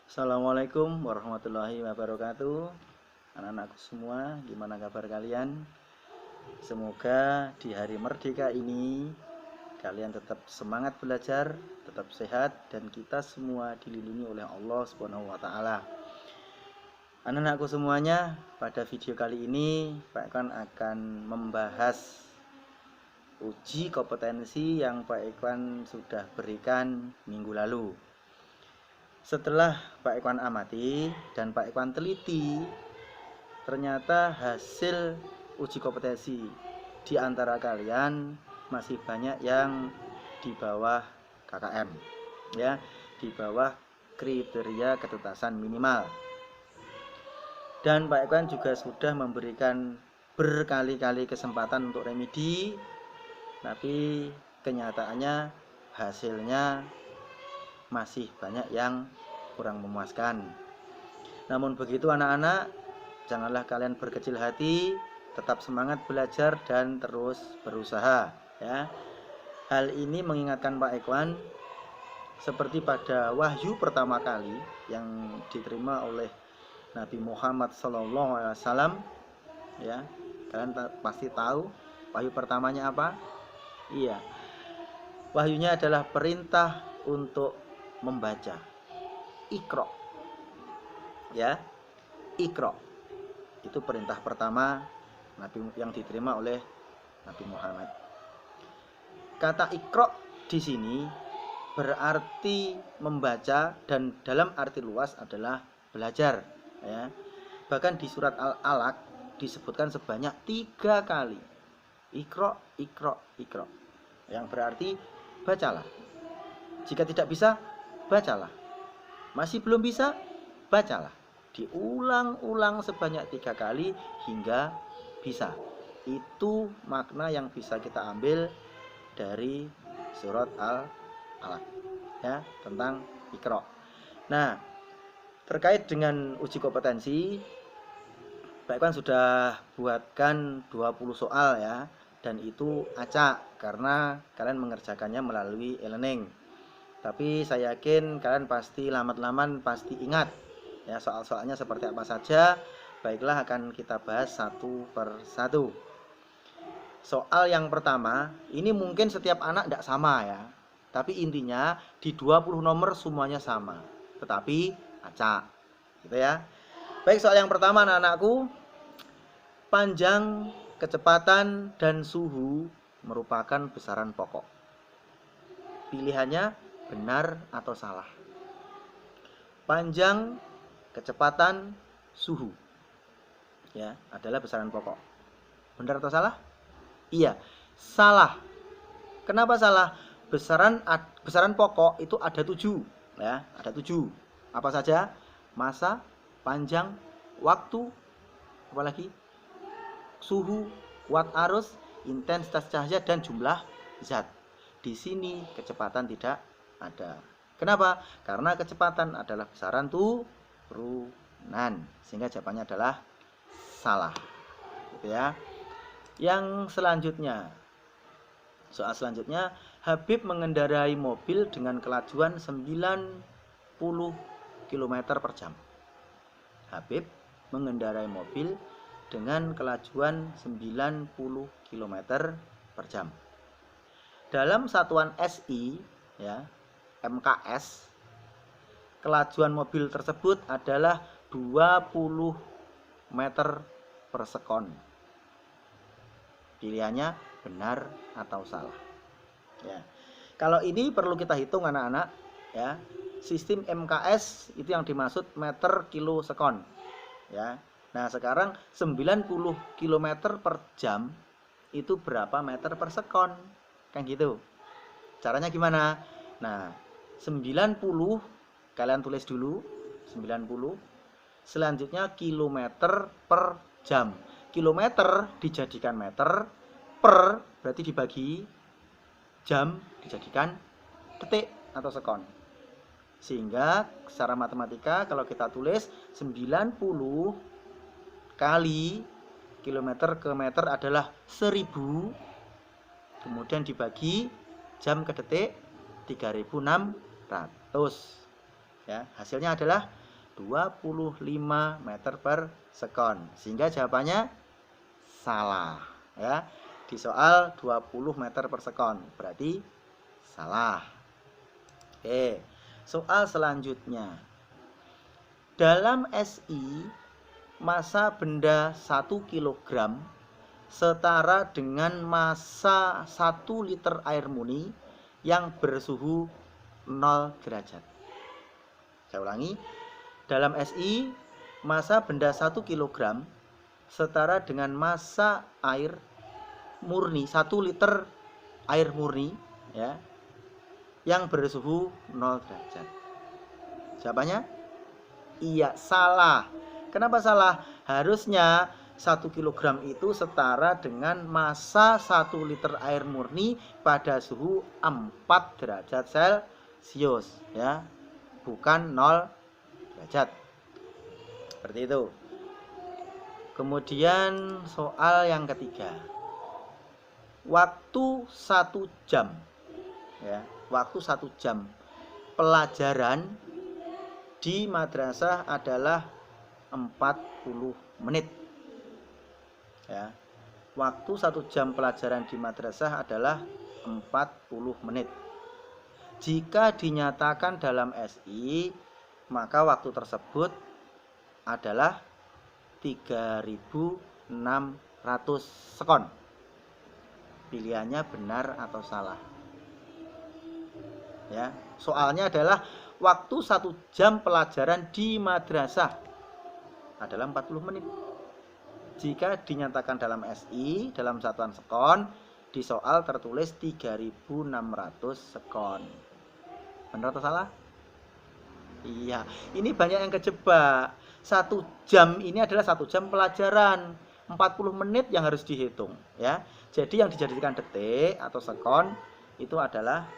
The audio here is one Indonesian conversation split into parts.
Assalamualaikum warahmatullahi wabarakatuh. Anak-anakku semua, gimana kabar kalian? Semoga di hari merdeka ini kalian tetap semangat belajar, tetap sehat, dan kita semua dilindungi oleh Allah Subhanahu wa taala. Anak-anakku semuanya, pada video kali ini Pak Ikhwan akan membahas uji kompetensi yang Pak Ikhwan sudah berikan minggu lalu. Setelah Pak Ikhwan amati dan Pak Ikhwan teliti, ternyata hasil uji kompetensi di antara kalian masih banyak yang di bawah KKM, ya, di bawah kriteria ketuntasan minimal. Dan Pak Ikhwan juga sudah memberikan berkali-kali kesempatan untuk remedi, tapi kenyataannya hasilnya masih banyak yang kurang memuaskan. Namun begitu anak-anak, janganlah kalian berkecil hati, tetap semangat belajar dan terus berusaha, ya. Hal ini mengingatkan Pak Ikhwan seperti pada wahyu pertama kali yang diterima oleh Nabi Muhammad SAW, ya. Kalian pasti tahu wahyu pertamanya apa? Iya. Wahyunya adalah perintah untuk membaca. Iqra. Ya. Iqra. Itu perintah pertama Nabi yang diterima oleh Nabi Muhammad. Kata Iqra di sini berarti membaca dan dalam arti luas adalah belajar, ya. Bahkan di surat Al-Alaq disebutkan sebanyak 3 kali. Iqra, Iqra, Iqra. Yang berarti bacalah. Jika tidak bisa, bacalah. Masih belum bisa, bacalah. Diulang-ulang sebanyak 3 kali hingga bisa. Itu makna yang bisa kita ambil dari surat Al-Alaq, ya, tentang Iqra. Nah, terkait dengan uji kompetensi, Pak Ikhwan sudah buatkan 20 soal, ya, dan itu acak karena kalian mengerjakannya melalui e-learning. Tapi saya yakin kalian pasti lambat-laman pasti ingat, ya, soal-soalnya seperti apa saja. Baiklah, akan kita bahas satu per satu. Soal yang pertama, ini mungkin setiap anak tidak sama, ya. Tapi intinya di 20 nomor semuanya sama, tetapi acak, gitu ya. Baik, soal yang pertama anak-anakku. Panjang, kecepatan, dan suhu merupakan besaran pokok. Pilihannya benar atau salah. Panjang, kecepatan, suhu, ya, adalah besaran pokok. Benar atau salah? Iya, salah. Kenapa salah? Besaran pokok itu ada 7, ya, ada 7. Apa saja? Massa, panjang, waktu, apalagi? Suhu, kuat arus, intensitas cahaya, dan jumlah zat. Di sini kecepatan tidak ada. Kenapa? Karena kecepatan adalah besaran turunan, sehingga jawabannya adalah salah, gitu ya. Yang selanjutnya, soal selanjutnya, Habib mengendarai mobil dengan kelajuan 90 km per jam. Habib mengendarai mobil dengan kelajuan 90 km per jam. Dalam satuan SI, ya, MKS, kelajuan mobil tersebut adalah 20 meter per sekon. Pilihannya benar atau salah, ya. Kalau ini perlu kita hitung anak-anak, ya. Sistem MKS itu yang dimaksud meter kilo sekon, ya. Nah, sekarang 90 km per jam itu berapa meter per sekon? Kan gitu. Caranya gimana? Nah, 90 kalian tulis dulu, 90. Selanjutnya kilometer per jam. Kilometer dijadikan meter, per berarti dibagi, jam dijadikan detik atau sekon. Sehingga secara matematika kalau kita tulis 90 kali kilometer ke meter adalah 1000, kemudian dibagi jam ke detik 3600. Ya, hasilnya adalah 25 meter per sekon. Sehingga jawabannya salah. Ya, di soal 20 meter per sekon. Berarti salah. Oke, soal selanjutnya. Dalam SI, massa benda 1 kg setara dengan massa 1 liter air murni yang bersuhu 0 derajat. Saya ulangi, dalam SI, massa benda 1 kg setara dengan massa air murni, 1 liter air murni, ya, yang bersuhu 0 derajat. Jawabannya? Iya, salah. Kenapa salah? Harusnya 1 kg itu setara dengan massa 1 liter air murni pada suhu 4 derajat Celcius, ya, bukan 0 derajat. Seperti itu. Kemudian soal yang ketiga. Waktu 1 jam, ya, waktu 1 jam pelajaran di madrasah adalah 40 menit. Ya. Waktu 1 jam pelajaran di madrasah adalah 40 menit. Jika dinyatakan dalam SI, maka waktu tersebut adalah 3.600 sekon. Pilihannya benar atau salah. Ya, soalnya adalah waktu 1 jam pelajaran di madrasah adalah 40 menit. Jika dinyatakan dalam SI, dalam satuan sekon, di soal tertulis 3.600 sekon. Benar atau salah? Iya, ini banyak yang kejebak. 1 jam ini adalah 1 jam pelajaran, 40 menit yang harus dihitung, ya. Jadi yang dijadikan detik atau sekon itu adalah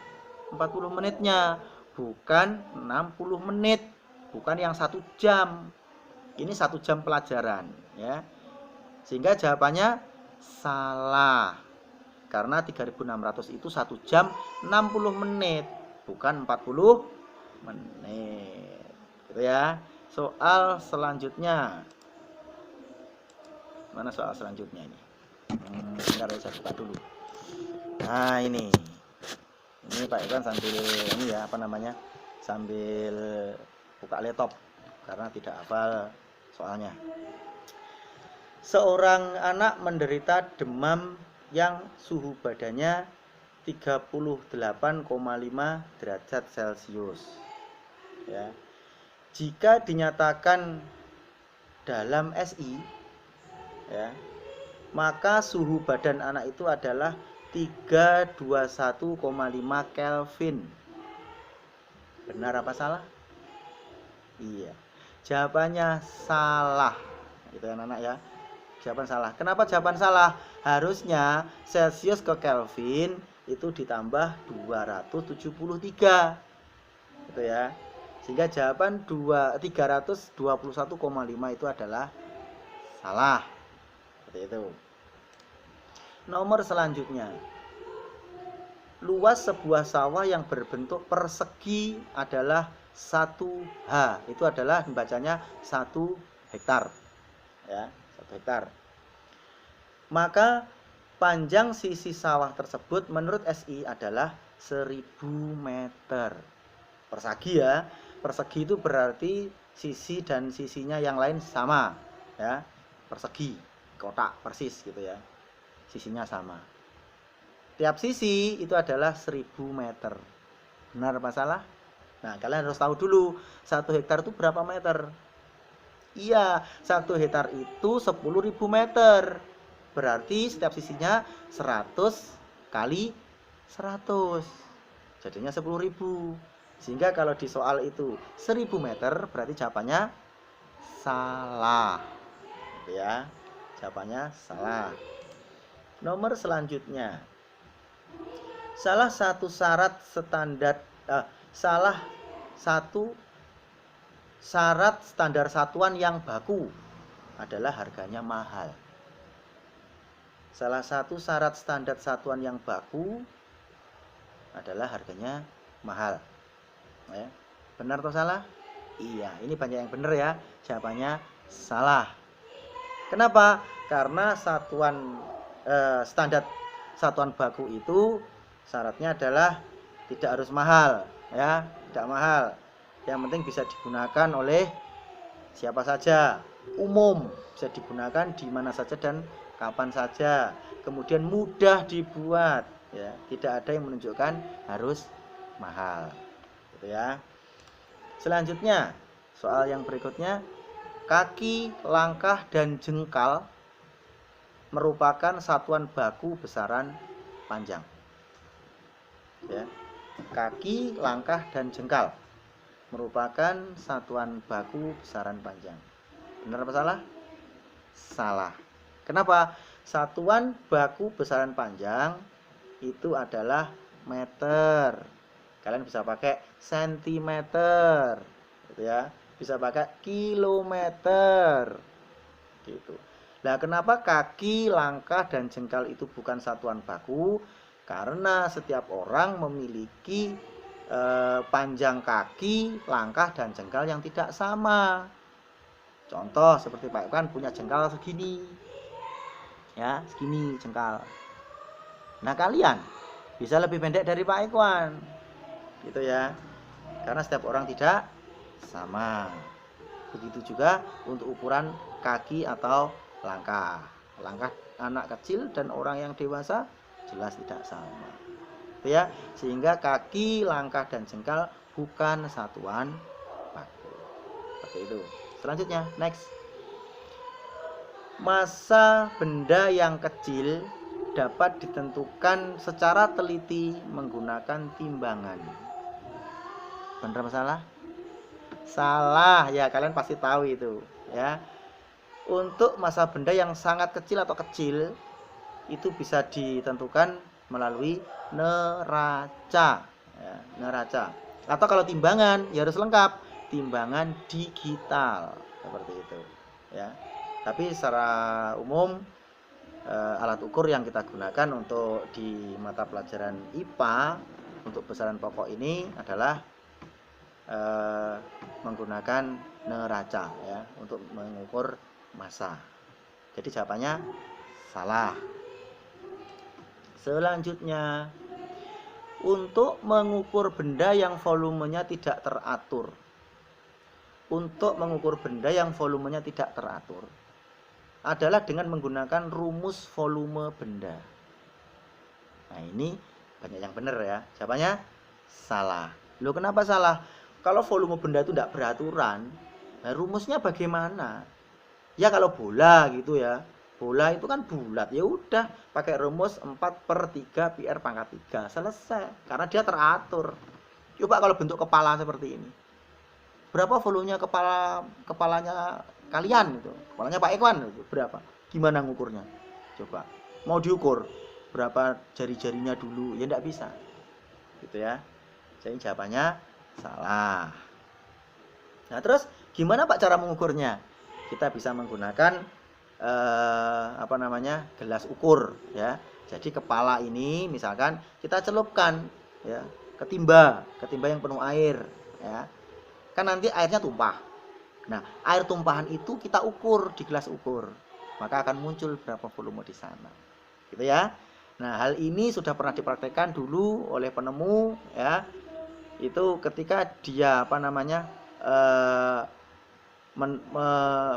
40 menitnya, bukan 60 menit, bukan yang 1 jam. Ini 1 jam pelajaran, ya. Sehingga jawabannya salah. Karena 3.600 itu 1 jam 60 menit, bukan 40 menit. Gitu ya. Soal selanjutnya. Mana soal selanjutnya ini? Bentar, saya buka dulu. Nah, ini Pak Iwan sambil ini ya, apa namanya? Sambil buka laptop karena tidak hafal soalnya. Seorang anak menderita demam yang suhu badannya 38,5 derajat Celcius. Ya. Jika dinyatakan dalam SI, ya, maka suhu badan anak itu adalah 321,5 Kelvin. Benar apa salah? Iya. Jawabannya salah. Gitu ya anak ya. Jawaban salah. Kenapa jawaban salah? Harusnya Celcius ke Kelvin itu ditambah 273. Gitu ya. Sehingga jawaban 321,5 itu adalah salah. Seperti itu. Nomor selanjutnya. Luas sebuah sawah yang berbentuk persegi adalah 1 ha. Itu adalah membacanya 1 hektar. Ya, 1 hektar. Maka panjang sisi sawah tersebut menurut SI adalah 1000 meter. Persegi ya. Persegi itu berarti sisi dan sisinya yang lain sama, ya. Persegi, kotak persis gitu ya. Sisinya sama. Tiap sisi itu adalah 1000 meter. Benar apa salah? Nah, kalian harus tahu dulu 1 hektar itu berapa meter. Iya, 1 hektar itu 10.000 meter. Berarti setiap sisinya 100 kali 100. Jadinya 10.000. Sehingga kalau di soal itu 1000 meter, berarti jawabannya salah. Ya, jawabannya salah. Nomor selanjutnya. Salah satu syarat standar satuan yang baku adalah harganya mahal. Salah satu syarat standar satuan yang baku adalah harganya mahal. Ya. Benar atau salah? Iya, ini banyak yang benar ya. Jawabannya salah. Kenapa? Karena standar satuan baku itu syaratnya adalah tidak harus mahal, ya, tidak mahal. Yang penting bisa digunakan oleh siapa saja, umum, bisa digunakan di mana saja dan kapan saja. Kemudian mudah dibuat, ya, tidak ada yang menunjukkan harus mahal, gitu ya. Selanjutnya, soal yang berikutnya, kaki, langkah, dan jengkal merupakan satuan baku besaran panjang. Ya. Kaki, langkah, dan jengkal merupakan satuan baku besaran panjang. Benar apa salah? Salah. Kenapa? Satuan baku besaran panjang itu adalah meter. Kalian bisa pakai sentimeter, gitu ya. Bisa pakai kilometer, gitu. Nah, kenapa kaki, langkah, dan jengkal itu bukan satuan baku? Karena setiap orang memiliki panjang kaki, langkah, dan jengkal yang tidak sama. Contoh seperti Pak Iwan punya jengkal segini, ya, segini jengkal. Nah, kalian bisa lebih pendek dari Pak Iwan, gitu ya. Karena setiap orang tidak sama. Begitu juga untuk ukuran kaki atau langkah. Langkah anak kecil dan orang yang dewasa jelas tidak sama. Itu ya, sehingga kaki, langkah, dan jengkal bukan satuan baku. Seperti itu. Selanjutnya, next. Massa benda yang kecil dapat ditentukan secara teliti menggunakan timbangan. Benar apa salah? Salah, ya, kalian pasti tahu itu, ya. Untuk massa benda yang sangat kecil atau kecil itu bisa ditentukan melalui neraca, ya, neraca. Atau kalau timbangan ya harus lengkap, timbangan digital seperti itu, ya. Tapi secara umum alat ukur yang kita gunakan untuk di mata pelajaran IPA untuk besaran pokok ini adalah menggunakan neraca, ya, untuk mengukur massa. Jadi jawabannya salah. Selanjutnya, untuk mengukur benda yang volumenya tidak teratur. Untuk mengukur benda yang volumenya tidak teratur adalah dengan menggunakan rumus volume benda. Nah, ini banyak yang benar ya. Jawabannya salah. Loh, kenapa salah? Kalau volume benda itu tidak beraturan, nah rumusnya bagaimana? Ya kalau bola gitu ya. Bola itu kan bulat, ya udah pakai rumus 4/3 PR pangkat 3, selesai. Karena dia teratur. Coba kalau bentuk kepala seperti ini. Berapa volumenya kepalanya kalian itu? Kepalanya Pak Ekwan itu berapa? Gimana ngukurnya? Coba. Mau diukur berapa jari-jarinya dulu? Ya enggak bisa. Gitu ya. Jadi jawabannya salah. Nah, terus gimana Pak cara mengukurnya? Kita bisa menggunakan gelas ukur, ya. Jadi kepala ini misalkan kita celupkan, ya, ke timba yang penuh air, ya. Kan nanti airnya tumpah. Nah, air tumpahan itu kita ukur di gelas ukur. Maka akan muncul berapa volume di sana. Gitu ya. Nah, hal ini sudah pernah dipraktekkan dulu oleh penemu, ya. Itu ketika dia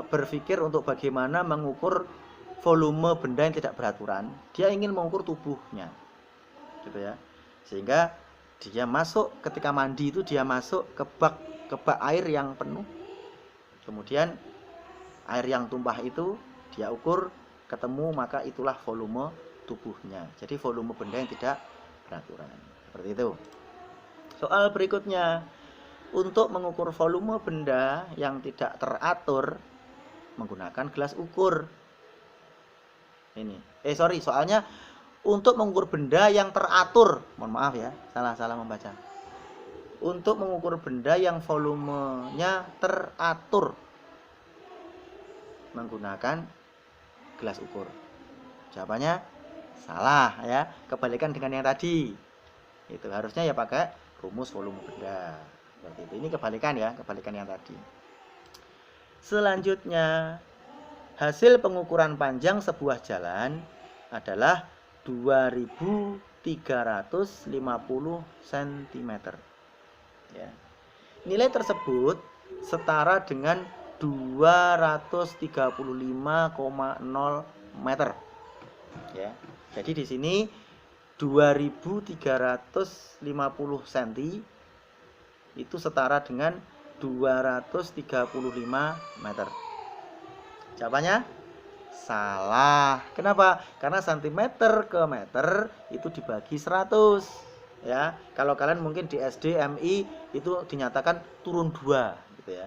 berpikir untuk bagaimana mengukur volume benda yang tidak beraturan. Dia ingin mengukur tubuhnya, gitu ya. Sehingga dia masuk ketika mandi itu dia masuk ke bak air yang penuh. Kemudian air yang tumpah itu dia ukur, ketemu, maka itulah volume tubuhnya. Jadi volume benda yang tidak beraturan. Seperti itu. Soal berikutnya, untuk mengukur volume benda yang tidak teratur menggunakan gelas ukur. Soalnya untuk mengukur benda yang teratur. Mohon maaf ya, salah membaca. Untuk mengukur benda yang volumenya teratur menggunakan gelas ukur. Jawabannya salah ya, kebalikan dengan yang tadi. Itu harusnya ya pakai rumus volume benda. Seperti itu. Ini kebalikan ya, kebalikan yang tadi. Selanjutnya, hasil pengukuran panjang sebuah jalan adalah 2350 cm. Ya. Nilai tersebut setara dengan 235,0 meter. Ya. Jadi di sini 2350 cm itu setara dengan 235 meter. Jawabannya salah. Kenapa? Karena cm ke meter itu dibagi 100. Ya, kalau kalian mungkin di SD MI itu dinyatakan turun 2 gitu ya.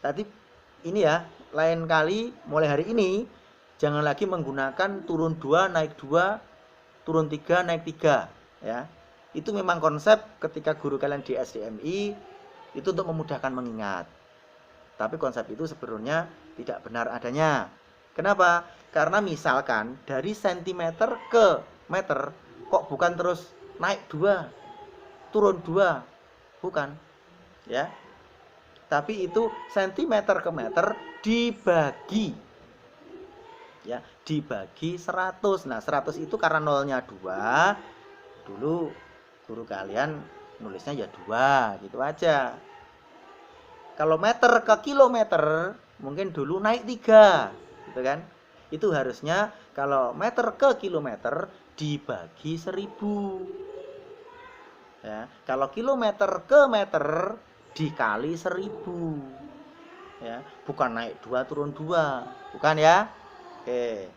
Tadi ini ya, lain kali mulai hari ini jangan lagi menggunakan turun 2 naik 2, turun 3 naik 3 ya. Itu memang konsep ketika guru kalian di SD MI itu untuk memudahkan mengingat. Tapi konsep itu sebenarnya tidak benar adanya. Kenapa? Karena misalkan dari sentimeter ke meter kok bukan terus naik 2, turun 2. Bukan. Ya. Tapi itu sentimeter ke meter dibagi. Ya, dibagi 100. Nah, 100 itu karena nolnya 2. Dulu guru kalian nulisnya ya 2, gitu aja. Kalau meter ke kilometer mungkin dulu naik 3, gitu kan? Itu harusnya kalau meter ke kilometer dibagi 1000. Ya, kalau kilometer ke meter dikali 1000. Ya, bukan naik 2 turun 2, bukan ya? Oke.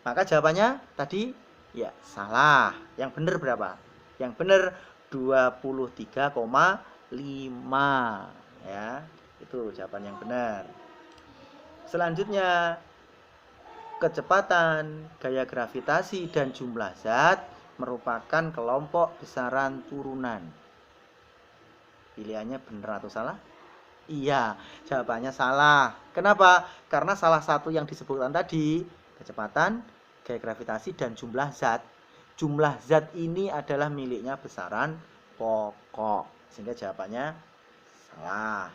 Maka jawabannya tadi ya salah. Yang benar berapa? Yang benar 23,5. Ya, itu jawaban yang benar. Selanjutnya, kecepatan, gaya gravitasi, dan jumlah zat merupakan kelompok besaran turunan. Pilihannya benar atau salah? Iya, jawabannya salah. Kenapa? Karena salah satu yang disebutkan tadi, kecepatan, gaya gravitasi, dan jumlah zat. Jumlah zat ini adalah miliknya besaran pokok. Sehingga jawabannya salah.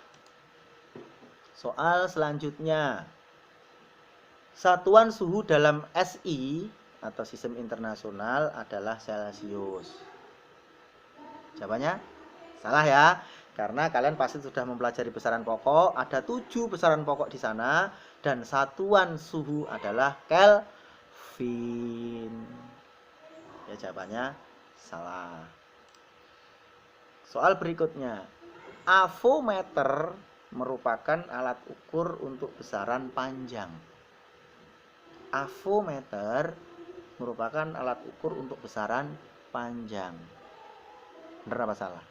Soal selanjutnya. Satuan suhu dalam SI atau sistem internasional adalah Celcius. Jawabannya salah ya. Karena kalian pasti sudah mempelajari besaran pokok, ada 7 besaran pokok di sana dan satuan suhu adalah Kelvin. Ya, jawabannya salah. Soal berikutnya. Avometer merupakan alat ukur untuk besaran panjang. Avometer merupakan alat ukur untuk besaran panjang. Benar apa salah?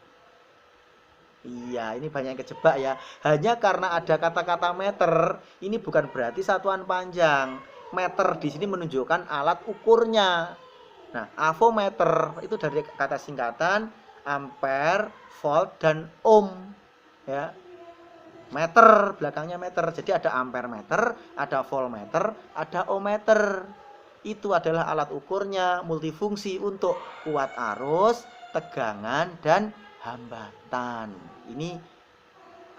Iya, ini banyak yang kejebak ya. Hanya karena ada kata-kata meter, ini bukan berarti satuan panjang. Meter di sini menunjukkan alat ukurnya. Nah, avometer itu dari kata singkatan ampere, volt, dan ohm. Ya, meter belakangnya meter. Jadi ada ampere meter, ada voltmeter, ada ohmmeter. Itu adalah alat ukurnya multifungsi untuk kuat arus, tegangan, dan hambatan. Ini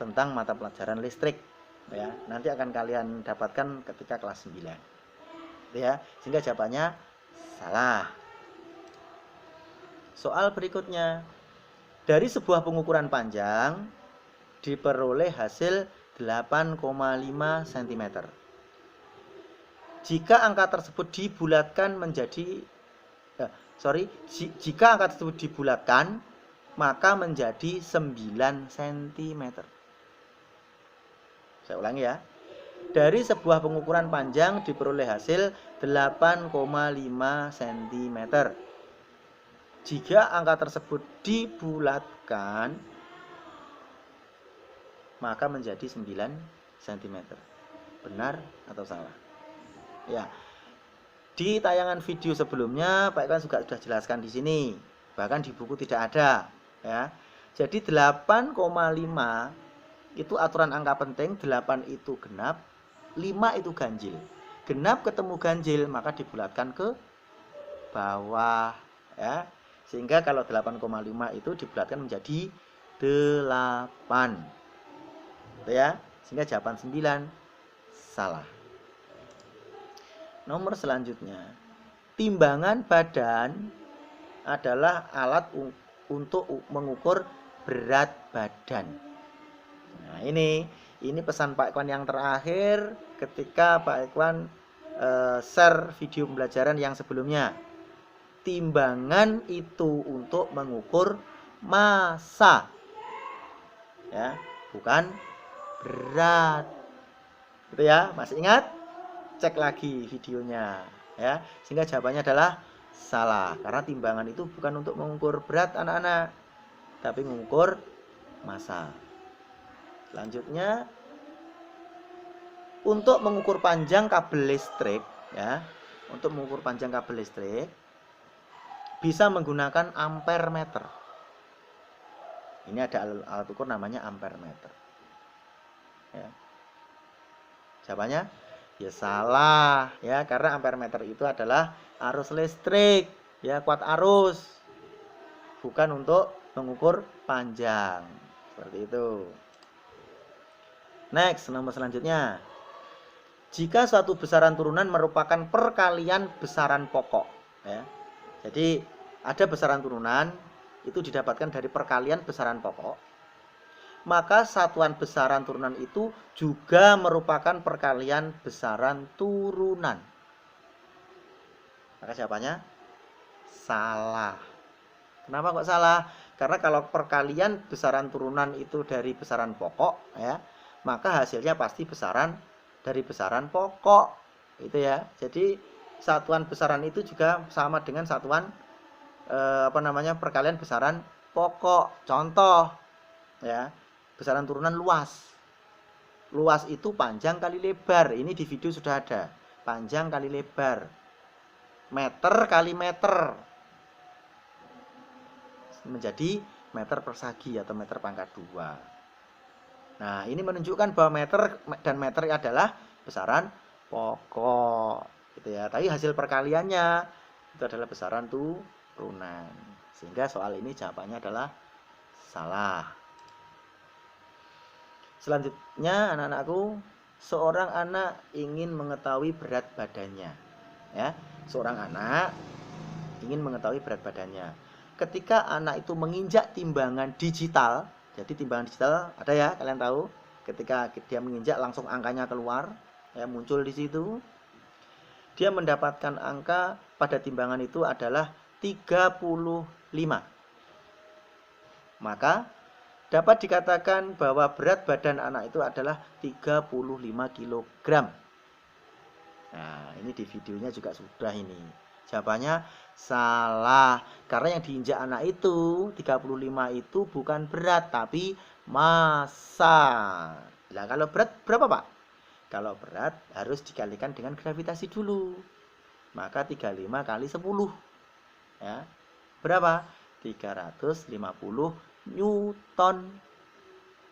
tentang mata pelajaran listrik ya. Nanti akan kalian dapatkan ketika kelas 9. Ya, sehingga jawabannya salah. Soal berikutnya. Dari sebuah pengukuran panjang diperoleh hasil 8,5 cm. Jika angka tersebut dibulatkan menjadi jika angka tersebut dibulatkan maka menjadi 9 cm. Saya ulangi ya. Dari sebuah pengukuran panjang diperoleh hasil 8,5 cm. Jika angka tersebut dibulatkan maka menjadi 9 cm. Benar atau salah? Ya. Di tayangan video sebelumnya Pak Iwan juga sudah jelaskan di sini. Bahkan di buku tidak ada. Ya. Jadi 8,5 itu aturan angka penting. 8 itu genap, 5 itu ganjil. Genap ketemu ganjil maka dibulatkan ke bawah ya. Sehingga kalau 8,5 itu dibulatkan menjadi Itu ya. Sehingga jawaban 9 salah. Nomor selanjutnya, timbangan badan adalah alat untuk mengukur berat badan. Nah, ini pesan Pak Ikhwan yang terakhir ketika Pak Ikhwan share video pembelajaran yang sebelumnya. Timbangan itu untuk mengukur massa, ya, bukan berat. Gitu ya, masih ingat? Cek lagi videonya, ya. Sehingga jawabannya adalah salah, karena timbangan itu bukan untuk mengukur berat anak-anak, tapi mengukur massa. Selanjutnya, untuk mengukur panjang kabel listrik, ya, untuk mengukur panjang kabel listrik bisa menggunakan ampere meter. Ini ada alat ukur namanya ampere meter. Ya. Jawabannya ya salah, ya, karena ampere meter itu adalah arus listrik, ya, kuat arus, bukan untuk mengukur panjang. Seperti itu. Next, nomor selanjutnya. Jika suatu besaran turunan merupakan perkalian besaran pokok, ya. Jadi ada besaran turunan itu didapatkan dari perkalian besaran pokok, maka satuan besaran turunan itu juga merupakan perkalian besaran turunan. Maka jawabannya salah. Kenapa kok salah? Karena kalau perkalian besaran turunan itu dari besaran pokok, ya, maka hasilnya pasti besaran dari besaran pokok. Itu ya. Jadi satuan besaran itu juga sama dengan satuan perkalian besaran pokok. Contoh, ya, besaran turunan luas. Luas itu panjang kali lebar. Ini di video sudah ada. Panjang kali lebar. Meter kali meter. Menjadi meter persegi atau meter pangkat 2. Nah, ini menunjukkan bahwa meter dan meter adalah besaran pokok. Gitu ya. Tapi hasil perkaliannya itu adalah besaran turunan. Sehingga soal ini jawabannya adalah salah. Selanjutnya, anak-anakku, seorang anak ingin mengetahui berat badannya. Ya, seorang anak ingin mengetahui berat badannya. Ketika anak itu menginjak timbangan digital, jadi timbangan digital ada ya, kalian tahu. Ketika dia menginjak langsung angkanya keluar, ya, muncul di situ. Dia mendapatkan angka pada timbangan itu adalah 35. Maka dapat dikatakan bahwa berat badan anak itu adalah 35 kg. Nah, ini di videonya juga sudah ini. Jawabannya salah. Karena yang diinjak anak itu 35 itu bukan berat tapi massa. Nah, kalau berat berapa, Pak? Kalau berat harus dikalikan dengan gravitasi dulu. Maka 35 kali 10. Ya. Berapa? 350 Newton.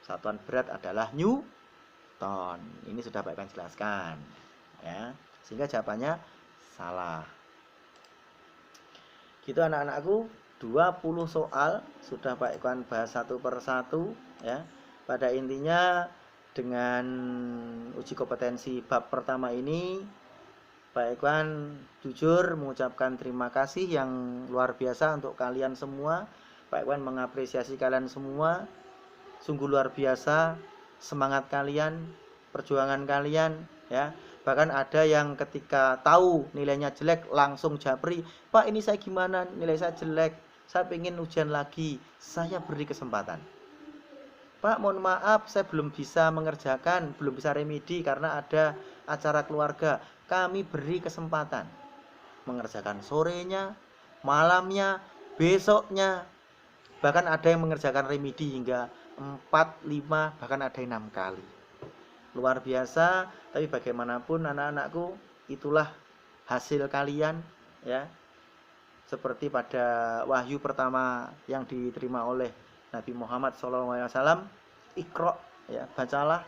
Satuan berat adalah Newton. Ini sudah Pak Ikhwan jelaskan, ya. Sehingga jawabannya salah. Gitu anak-anakku, 20 soal sudah Pak Ikhwan bahas satu per satu, ya. Pada intinya dengan uji kompetensi bab pertama ini Pak Ikhwan jujur mengucapkan terima kasih yang luar biasa untuk kalian semua. Pak Ikhwan mengapresiasi kalian semua. Sungguh luar biasa semangat kalian, perjuangan kalian, ya. Bahkan ada yang ketika tahu nilainya jelek langsung japri, "Pak, ini saya gimana? Nilai saya jelek. Saya pengen ujian lagi." Saya beri kesempatan. "Pak, mohon maaf saya belum bisa mengerjakan, belum bisa remedi karena ada acara keluarga." Kami beri kesempatan. Mengerjakan sorenya, malamnya, besoknya. Bahkan ada yang mengerjakan remedi hingga 4, 5, bahkan ada yang 6 kali. Luar biasa, tapi bagaimanapun anak-anakku, itulah hasil kalian, ya. Seperti pada wahyu pertama yang diterima oleh Nabi Muhammad SAW, Iqra, ya, bacalah.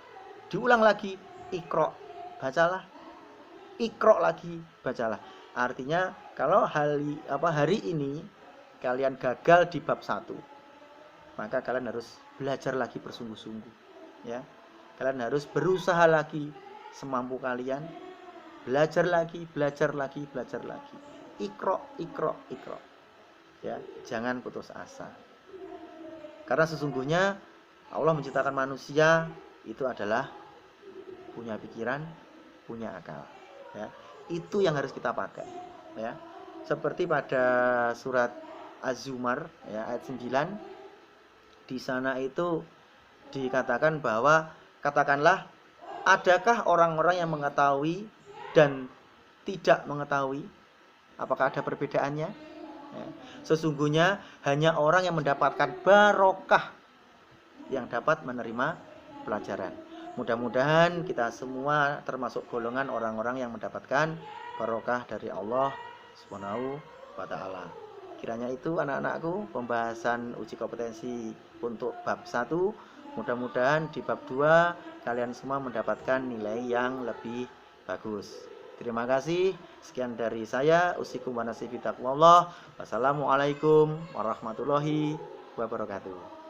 Diulang lagi, Iqra, bacalah. Iqra lagi, bacalah. Artinya kalau hari ini kalian gagal di bab 1, maka kalian harus belajar lagi bersungguh-sungguh ya. Kalian harus berusaha lagi semampu kalian, belajar lagi, belajar lagi, belajar lagi. Iqra, iqra, iqra. Ya, jangan putus asa. Karena sesungguhnya Allah menciptakan manusia itu adalah punya pikiran, punya akal ya. Itu yang harus kita pakai ya. Seperti pada surat Az-Zumar ya, ayat 9. Di sana itu dikatakan bahwa katakanlah, adakah orang-orang yang mengetahui dan tidak mengetahui? Apakah ada perbedaannya? Ya. Sesungguhnya hanya orang yang mendapatkan barokah yang dapat menerima pelajaran. Mudah-mudahan kita semua termasuk golongan orang-orang yang mendapatkan barokah dari Allah Subhanahu wa taala. Kiranya itu anak-anakku pembahasan uji kompetensi untuk bab 1. Mudah-mudahan di bab 2 kalian semua mendapatkan nilai yang lebih bagus. Terima kasih. Sekian dari saya. Usikum wa nasibi taqwallah. Wassalamualaikum warahmatullahi wabarakatuh.